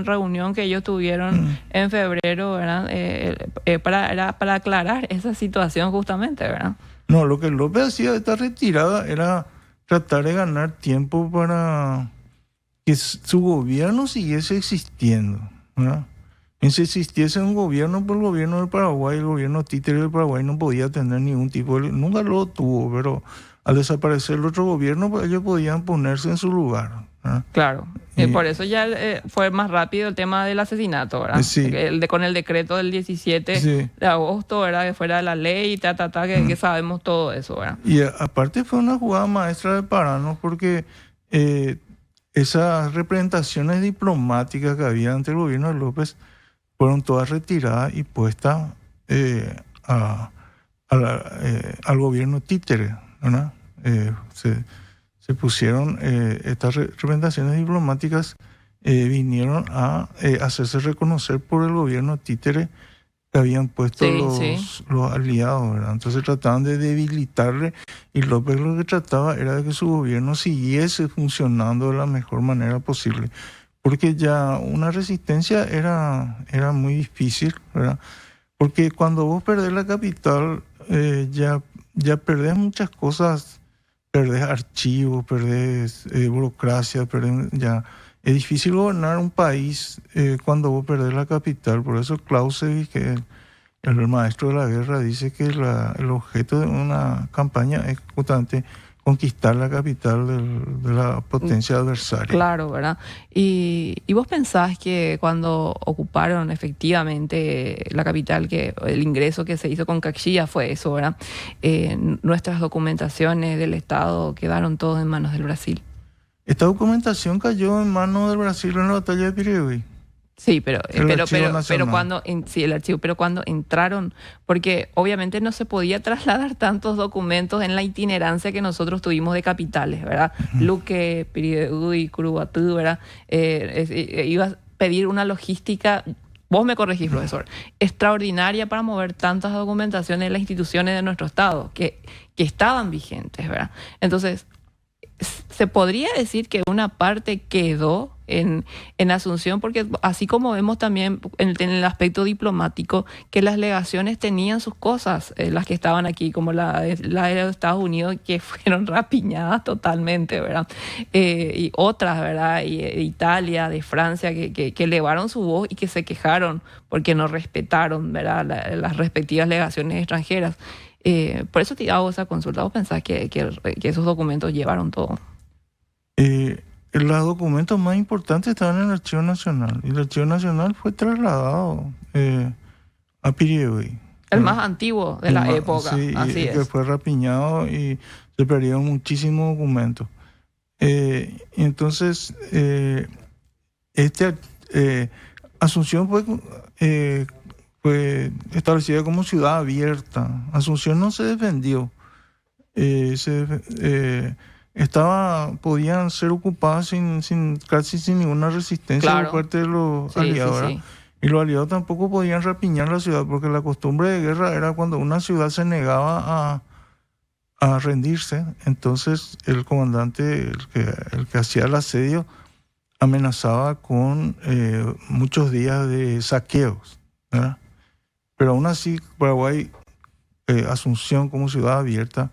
reunión que ellos tuvieron en febrero, ¿verdad? Era para aclarar esa situación justamente, ¿verdad? No, lo que López hacía de esta retirada era tratar de ganar tiempo para que su gobierno siguiese existiendo, ¿verdad? Y si existiese un gobierno, por el gobierno del Paraguay, el gobierno títere del Paraguay no podía tener ningún tipo de... Nunca lo tuvo, pero al desaparecer el otro gobierno, pues ellos podían ponerse en su lugar, ¿verdad? Claro. Por eso ya fue más rápido el tema del asesinato, ¿verdad? Sí. Con el decreto del 17 Sí. de agosto, ¿verdad? Que fuera la ley y que sabemos todo eso, ¿verdad? Y aparte fue una jugada maestra de Paranos, porque esas representaciones diplomáticas que había ante el gobierno de López fueron todas retiradas y puestas al gobierno títere, ¿verdad? Se pusieron estas representaciones diplomáticas, vinieron a hacerse reconocer por el gobierno títere que habían puesto los aliados, ¿verdad? Entonces trataban de debilitarle, y López lo que trataba era de que su gobierno siguiese funcionando de la mejor manera posible, porque ya una resistencia era muy difícil, ¿verdad? Porque cuando vos perdés la capital, ya perdés muchas cosas, perdés archivos, perdés burocracia, ya es difícil gobernar un país cuando vos perdés la capital. Por eso Clausewitz, que es el maestro de la guerra, dice que el objeto de una campaña es justamente conquistar la capital de la potencia adversaria. Claro, ¿verdad? Y vos pensás que cuando ocuparon efectivamente la capital, que el ingreso que se hizo con Caxilla fue eso, ¿verdad? Nuestras documentaciones del Estado quedaron todas en manos del Brasil. Esta documentación cayó en manos del Brasil en la batalla de Pirigüí. Sí, pero Archivo cuando entraron, porque obviamente no se podía trasladar tantos documentos en la itinerancia que nosotros tuvimos de capitales, ¿verdad? Luque, Pirigüí, Curubatú, ¿verdad? Iba a pedir una logística, vos me corregís, profesor, extraordinaria para mover tantas documentaciones en las instituciones de nuestro Estado que estaban vigentes, ¿verdad? Entonces, se podría decir que una parte quedó en Asunción, porque así como vemos también en el aspecto diplomático que las legaciones tenían sus cosas, las que estaban aquí, como la de Estados Unidos, que fueron rapiñadas totalmente, ¿verdad? Y otras, ¿verdad? Y Italia, de Francia, que elevaron su voz y que se quejaron porque no respetaron, ¿verdad? Las respectivas legaciones extranjeras. Por eso te hago esa consulta. ¿Vos pensás que esos documentos llevaron todo? Los documentos más importantes estaban en el Archivo Nacional, y el Archivo Nacional fue trasladado a Pirigüí. El más antiguo de la época, sí, así es. Que fue rapiñado y se perdieron muchísimos documentos. Entonces, Asunción fue establecida como ciudad abierta. Asunción no se defendió. Podían ser ocupadas casi sin ninguna resistencia, claro, por parte de los aliados. Sí. Y los aliados tampoco podían rapiñar la ciudad, porque la costumbre de guerra era cuando una ciudad se negaba a rendirse, entonces el comandante, el que hacía el asedio, amenazaba con muchos días de saqueos, ¿verdad? Pero aún así, Paraguay, Asunción como ciudad abierta,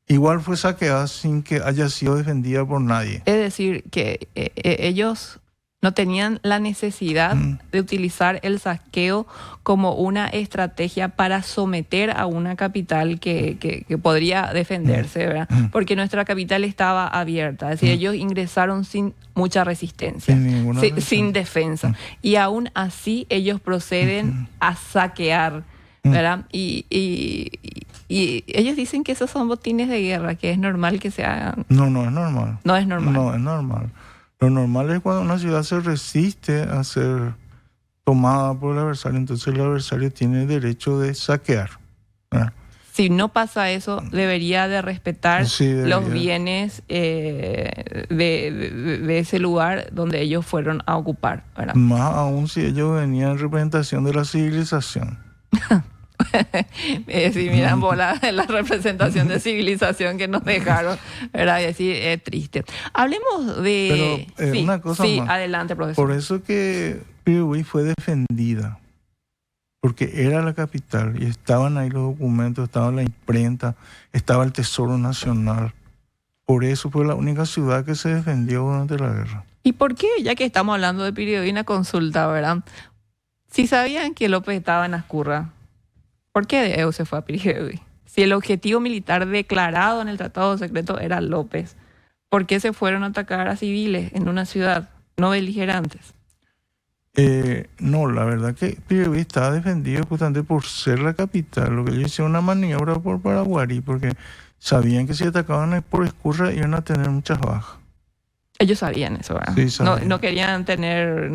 igual fue saqueada sin que haya sido defendida por nadie. Es decir, que ellos No tenían la necesidad de utilizar el saqueo como una estrategia para someter a una capital que podría defenderse, ¿verdad? Porque nuestra capital estaba abierta. Es decir, ellos ingresaron sin mucha resistencia, sin defensa. Y aún así ellos proceden a saquear, ¿verdad? Y ellos dicen que esos son botines de guerra, que es normal que se hagan. No es normal. No es normal. No es normal. Lo normal es cuando una ciudad se resiste a ser tomada por el adversario, entonces el adversario tiene derecho de saquear, ¿verdad? Si no pasa eso, debería de respetar los bienes de ese lugar donde ellos fueron a ocupar, ¿verdad? Más aún si ellos venían en representación de la civilización. Si miran bola la representación de civilización que nos dejaron, ¿verdad? Y decir, es triste. Hablemos de... Pero una cosa más. Adelante, profesor. Por eso que Pirihuí fue defendida, porque era la capital y estaban ahí los documentos, estaba la imprenta, estaba el Tesoro Nacional. Por eso fue la única ciudad que se defendió durante la guerra. ¿Y por qué? Ya que estamos hablando de Pirihuí, una consulta, ¿verdad? Si sabían que López estaba en Ascurra, ¿por qué de EU se fue a Pirihuí? Si el objetivo militar declarado en el Tratado Secreto era López, ¿por qué se fueron a atacar a civiles en una ciudad no beligerantes? No, la verdad que Pirihuí estaba defendido justamente por ser la capital. Lo que ellos hicieron una maniobra por Paraguarí, porque sabían que si atacaban por Escurra iban a tener muchas bajas. Ellos sabían eso, ¿verdad? Sí, sabían. No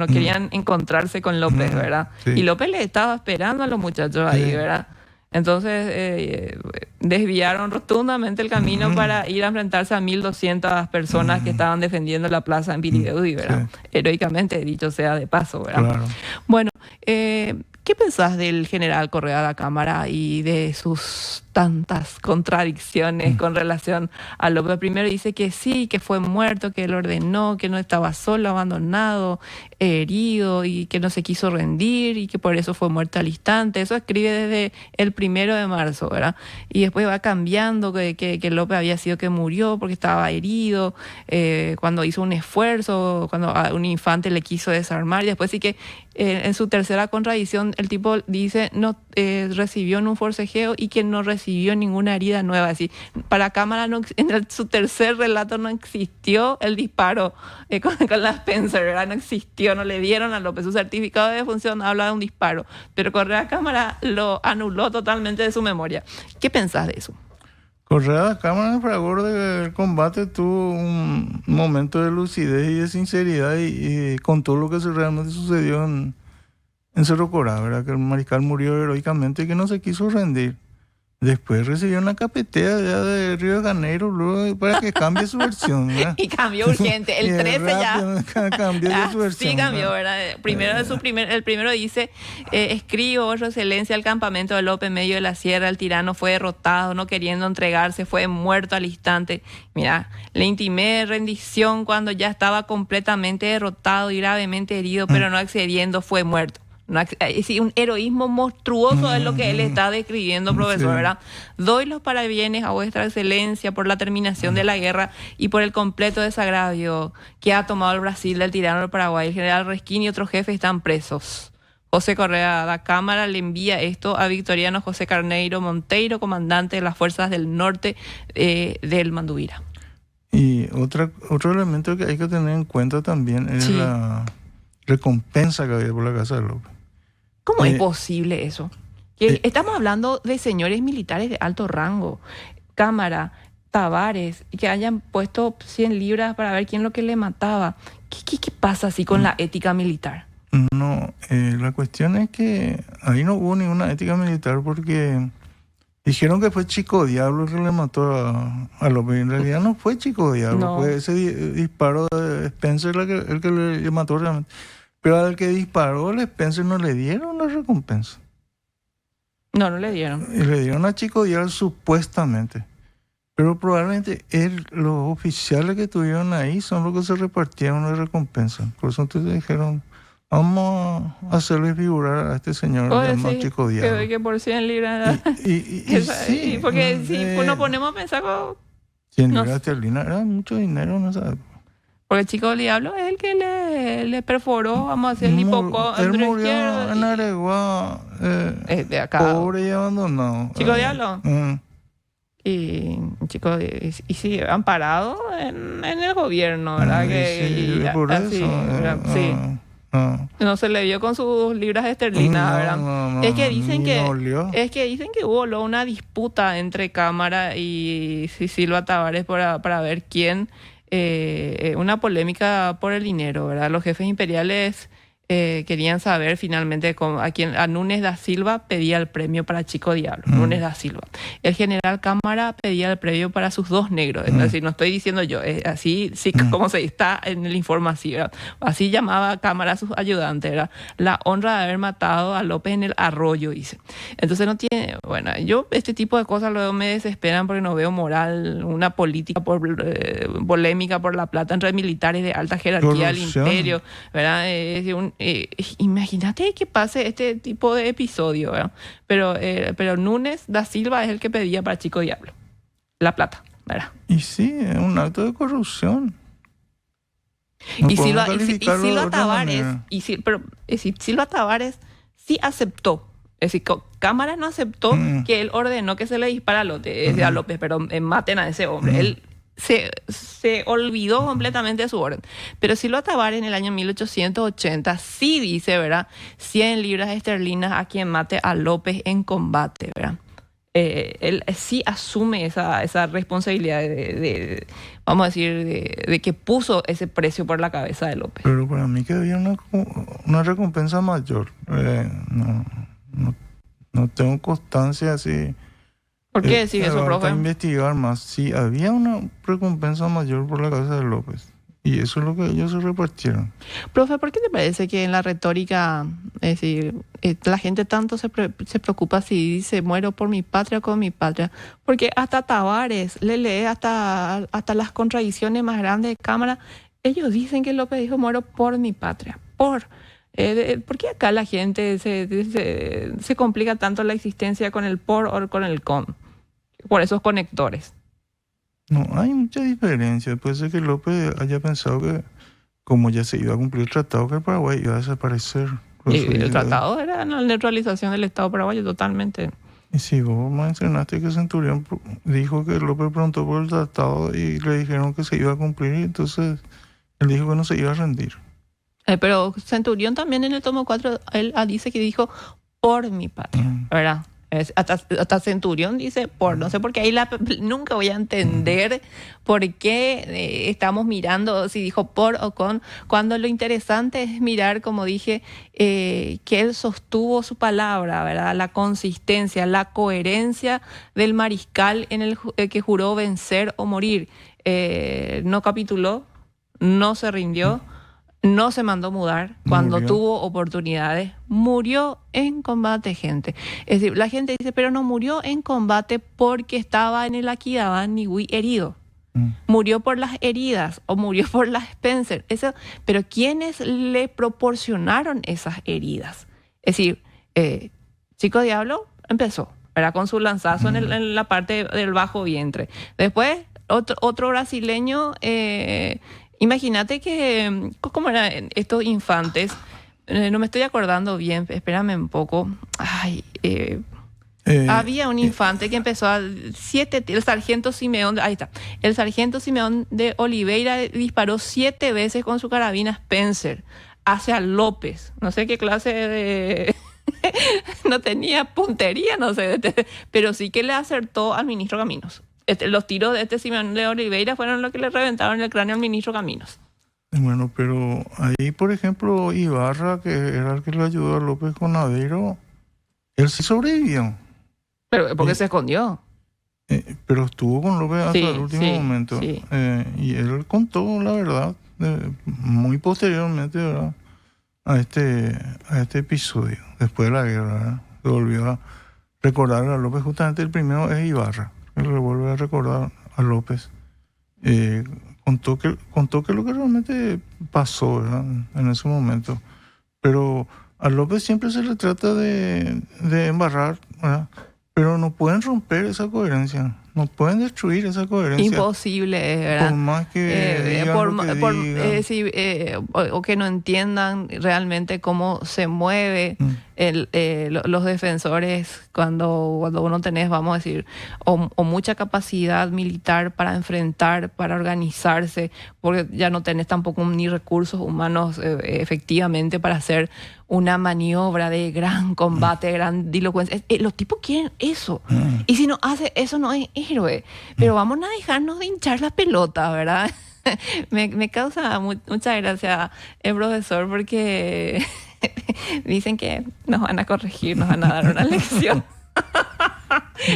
querían encontrarse con López, ¿verdad? Sí. Y López le estaba esperando a los muchachos ahí, ¿verdad? Entonces desviaron rotundamente el camino para ir a enfrentarse a 1.200 personas que estaban defendiendo la plaza en Pirihuí, ¿verdad? Sí. Heroicamente, dicho sea de paso, ¿verdad? Claro. Bueno, ¿qué pensás del general Correa da Cámara y de sus tantas contradicciones con relación a López? Primero dice que sí, que fue muerto, que él ordenó, que no estaba solo, abandonado, herido y que no se quiso rendir y que por eso fue muerto al instante. Eso escribe desde el 1 de marzo, ¿verdad? Y después va cambiando que López había sido que murió porque estaba herido, cuando hizo un esfuerzo, cuando a un infante le quiso desarmar, y después sí que en su tercera contradicción el tipo dice no recibió en un forcejeo y que no recibió ninguna herida nueva. Es decir, para Cámara su tercer relato no existió el disparo con la Spencer, ¿verdad? No existió, no le dieron a López. Su certificado de defunción habla de un disparo, pero Correa Cámara lo anuló totalmente de su memoria. ¿Qué pensás de eso? Correa da Cámara, en fragor del combate, tuvo un momento de lucidez y de sinceridad y contó lo que realmente sucedió en Cerro Corá, ¿verdad? Que el mariscal murió heroicamente y que no se quiso rendir. Después recibió una capetea de Río de Janeiro luego para que cambie su versión, ¿verdad? Y cambió urgente. El 13 ya. Cambió su versión. Sí, cambió, ¿verdad? El primero dice, escribo, Vuestra Excelencia, al campamento de López en medio de la sierra, el tirano fue derrotado, no queriendo entregarse, fue muerto al instante. Mira, le intimé de rendición cuando ya estaba completamente derrotado y gravemente herido, pero no accediendo, fue muerto. Un heroísmo monstruoso es lo que él está describiendo, profesor, ¿verdad? Doy los parabienes a Vuestra Excelencia por la terminación de la guerra y por el completo desagravio que ha tomado el Brasil del tirano del Paraguay. El general Resquín y otros jefes están presos. José Correa da Cámara le envía esto a Victoriano José Carneiro Monteiro, comandante de las Fuerzas del Norte del Manduvira. Y otro elemento que hay que tener en cuenta también es la recompensa que había por la casa de López. ¿Cómo es posible eso? Estamos hablando de señores militares de alto rango, Cámara, Tavares, y que hayan puesto 100 libras para ver quién es lo que le mataba. ¿Qué pasa así con la ética militar? No, la cuestión es que ahí no hubo ninguna ética militar porque dijeron que fue Chico Diablo el que le mató a López. En realidad no fue Chico Diablo, no. Fue ese disparo de Spencer el que le mató realmente. Pero al que disparó, a Spencer no le dieron la recompensa. No le dieron. Y le dieron a Chico Diablo supuestamente. Pero probablemente los oficiales que estuvieron ahí son los que se repartieron la recompensa. Por eso entonces dijeron, vamos a hacerle figurar a este señor llamado Chico Diablo. Que por 100 libras... sí, porque si nos ponemos a pensar... 100 libras esterlinas era mucho dinero en esa época. Porque el chico del diablo es el que le perforó, vamos a decir, el Él hipocondrio murió izquierdo. en Areguá, Es de acá. pobre y abandonado. ¿Chico diablo? Mm. Y chicos, y sí, amparado en el gobierno, ¿verdad? Sí, por así, eso. ¿verdad? Sí. No se le vio con sus libras esterlinas, ¿verdad? No, es que dicen ni olió. que hubo luego una disputa entre Cámara y Silva Tavares para ver quién, una polémica por el dinero, ¿verdad? Los jefes imperiales querían saber finalmente a Núñez da Silva pedía el premio para Chico Diablo, Núñez da Silva. El general Cámara pedía el premio para sus dos negros. Es decir, no estoy diciendo yo, es así, sí, como se está en el informe así, ¿verdad? Así llamaba Cámara a sus ayudantes, ¿verdad? La honra de haber matado a López en el arroyo, dice. Entonces no tiene, bueno, yo este tipo de cosas luego me desesperan porque no veo moral, una política polémica por la plata entre militares de alta jerarquía del imperio, ¿verdad? Imagínate que pase este tipo de episodio, ¿verdad? Pero Núñez da Silva es el que pedía para Chico Diablo la plata, ¿verdad? Y sí, es un acto de corrupción. No y podemos Silva calificarlo de otra Tavares, manera. Silva Tavares sí aceptó. Es decir, Cámara no aceptó que él ordenó que se le dispara a López, pero maten a ese hombre. Él se olvidó completamente de su orden. Pero Silva Tavares en el año 1880 sí dice, ¿verdad? 100 libras esterlinas a quien mate a López en combate, ¿verdad? Él sí asume esa responsabilidad vamos a decir, de que puso ese precio por la cabeza de López. Pero para mí que había una recompensa mayor. No tengo constancia así. ¿Por qué decís eso, profe? Para investigar más. Sí, había una recompensa mayor por la cabeza de López. Y eso es lo que ellos se repartieron. Profe, ¿por qué te parece que en la retórica, es decir, la gente tanto se preocupa si dice muero por mi patria o con mi patria? Porque hasta Tavares le lee hasta las contradicciones más grandes de Cámara. Ellos dicen que López dijo muero por mi patria. ¿Por qué acá la gente se complica tanto la existencia con el por o con el con? Por esos conectores. No, hay mucha diferencia. Puede ser que López haya pensado que, como ya se iba a cumplir el tratado, que el Paraguay iba a desaparecer. Y el tratado era la neutralización del Estado paraguayo totalmente. Y si vos mencionaste que Centurión dijo que López preguntó por el tratado y le dijeron que se iba a cumplir, y entonces él dijo que no se iba a rendir. Pero Centurión también en el tomo 4, él dice que dijo por mi patria, ¿verdad? Hasta Centurión dice por, no sé por qué ahí nunca voy a entender por qué estamos mirando si dijo por o con, cuando lo interesante es mirar, como dije, que él sostuvo su palabra, ¿verdad? La consistencia, la coherencia del mariscal en el que juró vencer o morir. No capituló, no se rindió, no se mandó mudar cuando tuvo oportunidades, murió en combate, gente. Es decir, la gente dice, pero no murió en combate porque estaba en el Aquidabán Nihui herido. Murió por las heridas o murió por las Spencer. Pero ¿quiénes le proporcionaron esas heridas? Es decir, Chico Diablo empezó, ¿verdad? Con su lanzazo en la parte del bajo vientre. Después, otro brasileño... imagínate que, ¿cómo eran estos infantes? No me estoy acordando bien, espérame un poco. Había un infante que empezó el sargento Simeón, ahí está. El sargento Simeón de Oliveira disparó 7 veces con su carabina Spencer hacia López. No sé qué clase de... no tenía puntería, no sé, pero sí que le acertó al ministro Caminos. Los tiros de Simeón de Oliveira fueron los que le reventaron el cráneo al ministro Caminos. Bueno, pero ahí, por ejemplo, Ibarra, que era el que le ayudó a López con Aveiro, él sí sobrevivió. Pero porque se escondió. Pero estuvo con López hasta el último momento. Sí. Y él contó la verdad, muy posteriormente, ¿verdad? a este episodio, después de la guerra, ¿verdad? Se volvió a recordar a López. Justamente el primero es Ibarra. Él le vuelve a recordar a López. Contó que lo que realmente pasó, ¿verdad? En ese momento. Pero a López siempre se le trata de embarrar, ¿verdad? Pero no pueden romper esa coherencia. No pueden destruir esa coherencia. Imposible, ¿verdad? Por más que o que no entiendan realmente cómo se mueve los defensores cuando uno tenés, vamos a decir, o mucha capacidad militar para enfrentar, para organizarse, porque ya no tenés tampoco ni recursos humanos efectivamente para hacer una maniobra de gran combate, gran dilocuencia. Los tipos quieren eso. Y si no hace eso, no es héroe. Pero vamos a dejarnos de hinchar la pelota, ¿verdad? me causa mucha gracia el profesor porque dicen que nos van a corregir, nos van a dar una lección.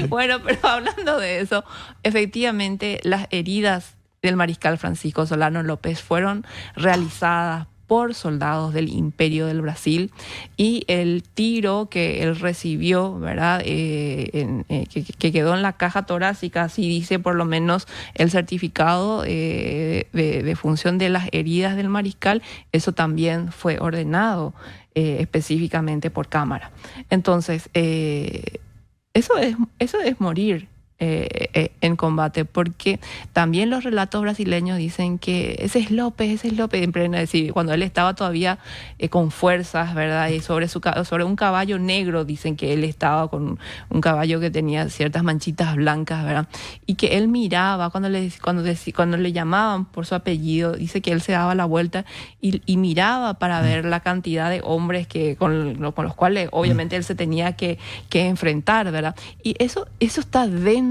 Bueno, pero hablando de eso, efectivamente las heridas del mariscal Francisco Solano López fueron realizadas por soldados del Imperio del Brasil, y el tiro que él recibió, ¿verdad? Que quedó en la caja torácica, así dice por lo menos el certificado de función de las heridas del mariscal, eso también fue ordenado específicamente por cámara. Entonces, eso es morir en combate, porque también los relatos brasileños dicen que ese es López, en pleno, decir, cuando él estaba todavía con fuerzas, ¿verdad? Y sobre un caballo negro, dicen que él estaba con un caballo que tenía ciertas manchitas blancas, ¿verdad? Y que él miraba cuando le llamaban por su apellido, dice que él se daba la vuelta y miraba para ver la cantidad de hombres con los cuales obviamente él se tenía que enfrentar, ¿verdad? Y eso está dentro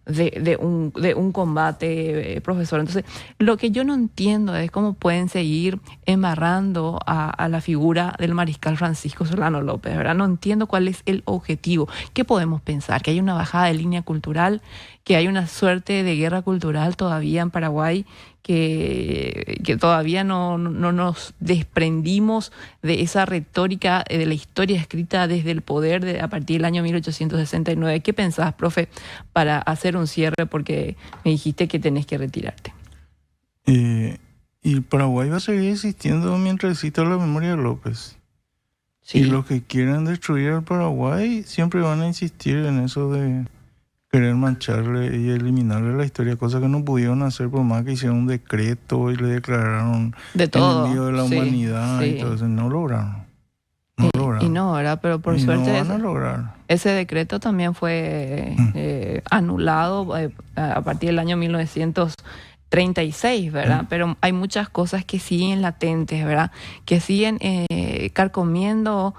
de un combate, profesor. Entonces, lo que yo no entiendo es cómo pueden seguir embarrando a la figura del mariscal Francisco Solano López, ¿verdad? No entiendo cuál es el objetivo. ¿Qué podemos pensar? ¿Que hay una bajada de línea cultural? ¿Que hay una suerte de guerra cultural todavía en Paraguay? Que todavía no nos desprendimos de esa retórica de la historia escrita desde el poder a partir del año 1869. ¿Qué pensás, profe, para hacer un cierre? Porque me dijiste que tenés que retirarte. Y Paraguay va a seguir existiendo mientras exista la memoria de López. Sí. Y los que quieran destruir al Paraguay siempre van a insistir en eso de querer mancharle y eliminarle la historia, cosa que no pudieron hacer por más que hicieron un decreto y le declararon de todo, enemigo de la humanidad, sí. Y todo eso. No lograron. Y no, ¿verdad? Pero por suerte no van a lograr. Ese decreto también fue anulado a partir del año 1936, ¿verdad? Pero hay muchas cosas que siguen latentes, ¿verdad? Que siguen carcomiendo,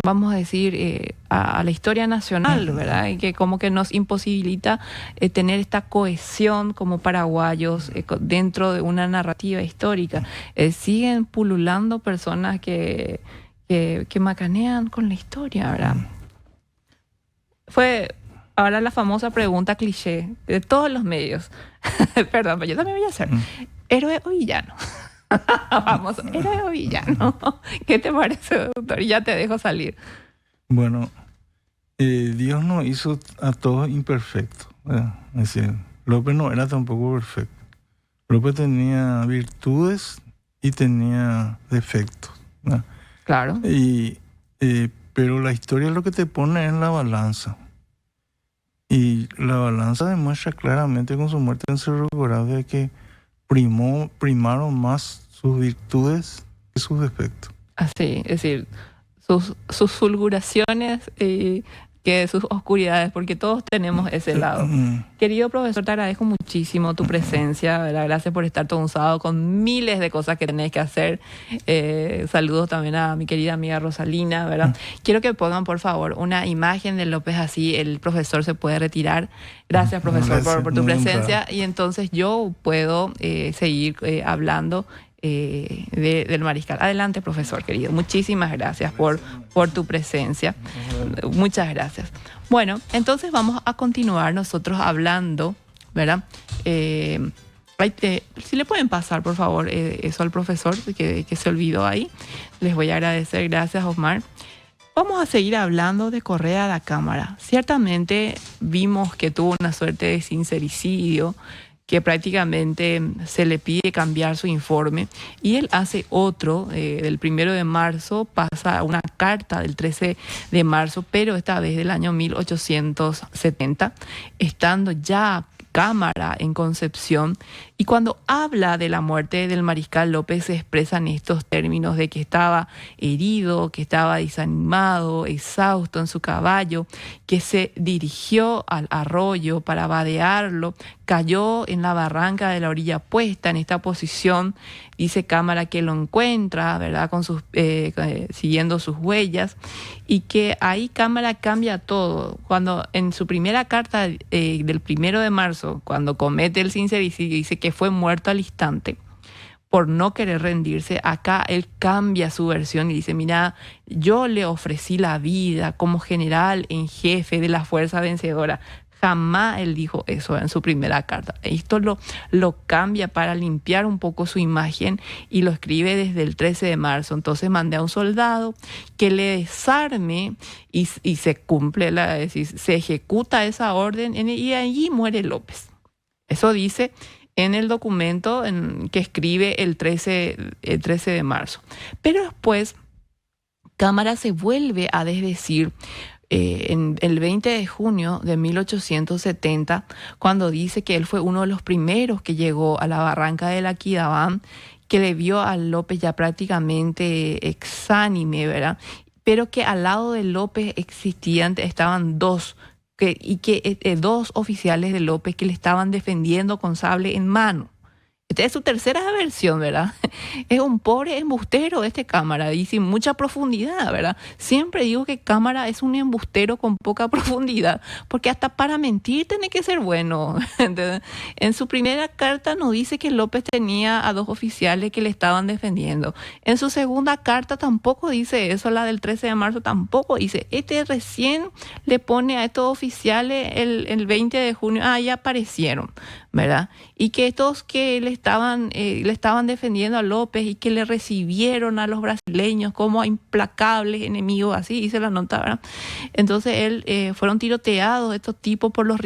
vamos a decir, a la historia nacional, ¿verdad? Y que como que nos imposibilita tener esta cohesión como paraguayos dentro de una narrativa histórica. Siguen pululando personas que macanean con la historia, ¿verdad? Fue ahora la famosa pregunta cliché de todos los medios. Perdón, pero yo también voy a hacer. ¿Héroe o villano? Vamos, ¿héroe o villano? ¿Qué te parece, doctor? Y ya te dejo salir. Bueno, Dios nos hizo a todos imperfectos, ¿verdad? Es decir, López no era tampoco perfecto. López tenía virtudes y tenía defectos, ¿verdad? Claro. Pero la historia es lo que te pone en la balanza. Y la balanza demuestra claramente con su muerte en Cerro Corá de que primaron más sus virtudes que sus defectos. Así, es decir, sus fulguraciones que sus oscuridades, porque todos tenemos ese lado. Querido profesor, te agradezco muchísimo tu presencia, ¿verdad? Gracias por estar todo un sábado con miles de cosas que tenés que hacer. Saludos también a mi querida amiga Rosalina, ¿verdad? Quiero que pongan, por favor, una imagen de López, así el profesor se puede retirar. Gracias, profesor, por tu presencia. Y entonces yo puedo seguir hablando del mariscal. Adelante, profesor querido. Muchísimas gracias por tu presencia. Muchas gracias. Bueno, entonces vamos a continuar nosotros hablando, ¿verdad? Si le pueden pasar, por favor, eso al profesor que se olvidó ahí. Les voy a agradecer. Gracias, Osmar. Vamos a seguir hablando de Correa da Cámara. Ciertamente vimos que tuvo una suerte de sincericidio, que prácticamente se le pide cambiar su informe, y él hace otro del 1 de marzo, pasa una carta del 13 de marzo, pero esta vez del año 1870, estando ya Cámara en Concepción, y cuando habla de la muerte del mariscal López se expresa en estos términos de que estaba herido, que estaba desanimado, exhausto en su caballo, que se dirigió al arroyo para vadearlo, cayó en la barranca de la orilla opuesta. En esta posición dice Cámara que lo encuentra, ¿verdad?, con sus, siguiendo sus huellas, y que ahí Cámara cambia todo. Cuando en su primera carta del 1 de marzo, cuando comete el sincericidio, dice que fue muerto al instante por no querer rendirse. Acá él cambia su versión y dice: mira, yo le ofrecí la vida como general en jefe de la fuerza vencedora. Jamás él dijo eso en su primera carta. Esto lo cambia para limpiar un poco su imagen y lo escribe desde el 13 de marzo. Entonces mandé a un soldado que le desarme y se cumple, se ejecuta esa orden y allí muere López. Eso dice en el documento que escribe el 13 de marzo. Pero después Cámara se vuelve a desdecir en el 20 de junio de 1870, cuando dice que él fue uno de los primeros que llegó a la barranca del Aquidauán, que le vio a López ya prácticamente exánime, ¿verdad? Pero que al lado de López estaban dos oficiales de López que le estaban defendiendo con sable en mano. Esta es su tercera versión, ¿verdad? Es un pobre embustero este Cámara y sin mucha profundidad, ¿verdad? Siempre digo que Cámara es un embustero con poca profundidad, porque hasta para mentir tiene que ser bueno. En su primera carta nos dice que López tenía a dos oficiales que le estaban defendiendo. En su segunda carta tampoco dice eso, la del 13 de marzo tampoco dice. Recién le pone a estos oficiales el 20 de junio, ya aparecieron, ¿verdad? Y que estos que le estaban defendiendo a López y que le recibieron a los brasileños como a implacables enemigos, así dice la nota, ¿verdad? Entonces fueron tiroteados estos tipos por los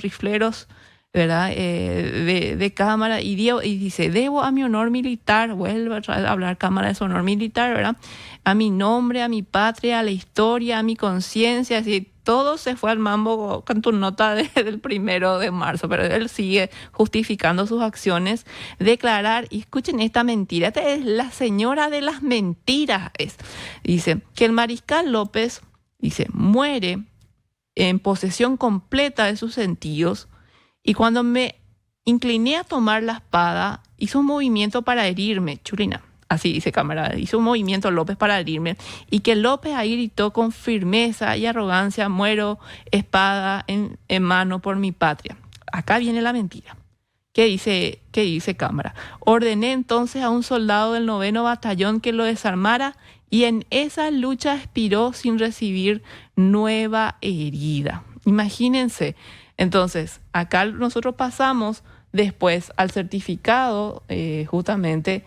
rifleros, ¿verdad? De Cámara, y dice: debo a mi honor militar, vuelve a hablar Cámara de su honor militar, ¿verdad?, a mi nombre, a mi patria, a la historia, a mi conciencia, así. Todo se fue al mambo con tu nota del 1 de marzo, pero él sigue justificando sus acciones, declarar, y escuchen esta mentira, esta es la señora de las mentiras. Dice que el mariscal López, muere en posesión completa de sus sentidos, y cuando me incliné a tomar la espada, hizo un movimiento para herirme, chulina. Así dice Cámara, hizo un movimiento López para herirme, y que López ahí gritó con firmeza y arrogancia: muero espada en mano por mi patria. Acá viene la mentira. ¿Qué dice Cámara? Ordené entonces a un soldado del 9º batallón que lo desarmara, y en esa lucha expiró sin recibir nueva herida. Imagínense. Entonces, acá nosotros pasamos después al certificado, justamente.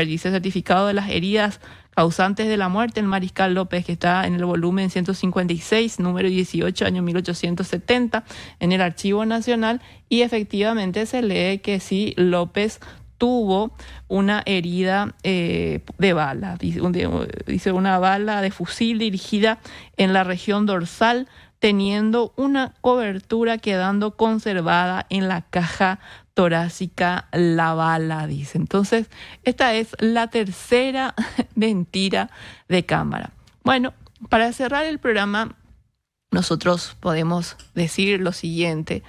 Dice certificado de las heridas causantes de la muerte del mariscal López, que está en el volumen 156, número 18, año 1870, en el Archivo Nacional, y efectivamente se lee que sí, López tuvo una herida de bala, dice una bala de fusil dirigida en la región dorsal, teniendo una cobertura quedando conservada en la caja torácica la bala, dice. Entonces, esta es la tercera mentira de Cámara. Bueno, para cerrar el programa, nosotros podemos decir lo siguiente: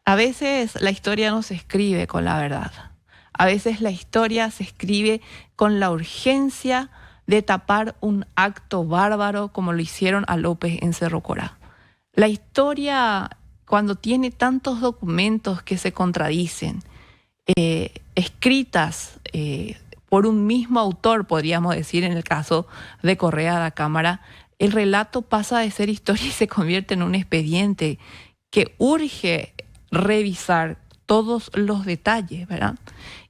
a veces la historia no se escribe con la verdad. A veces la historia se escribe con la urgencia de tapar un acto bárbaro como lo hicieron a López en Cerro Corá. La historia, cuando tiene tantos documentos que se contradicen, escritas por un mismo autor, podríamos decir en el caso de Correa da Cámara, el relato pasa de ser historia y se convierte en un expediente que urge revisar todos los detalles, ¿verdad?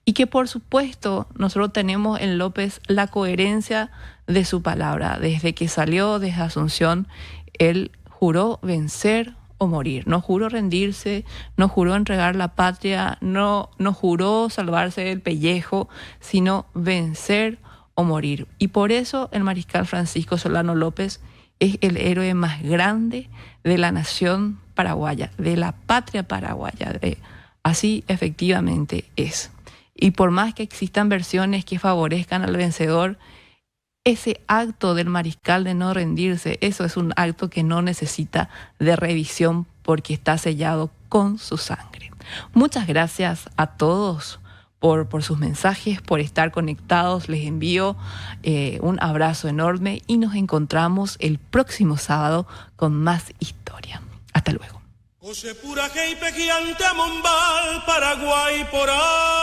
Y que por supuesto nosotros tenemos en López la coherencia de su palabra. Desde que salió desde Asunción, él juró vencer o morir. No juró rendirse, no juró entregar la patria, no juró salvarse del pellejo, sino vencer o morir. Y por eso el mariscal Francisco Solano López es el héroe más grande de la nación paraguaya, de la patria paraguaya. Así efectivamente es. Y por más que existan versiones que favorezcan al vencedor, ese acto del mariscal de no rendirse, eso es un acto que no necesita de revisión porque está sellado con su sangre. Muchas gracias a todos por sus mensajes, por estar conectados. Les envío un abrazo enorme y nos encontramos el próximo sábado con más historia. Hasta luego. Paraguay por ahí.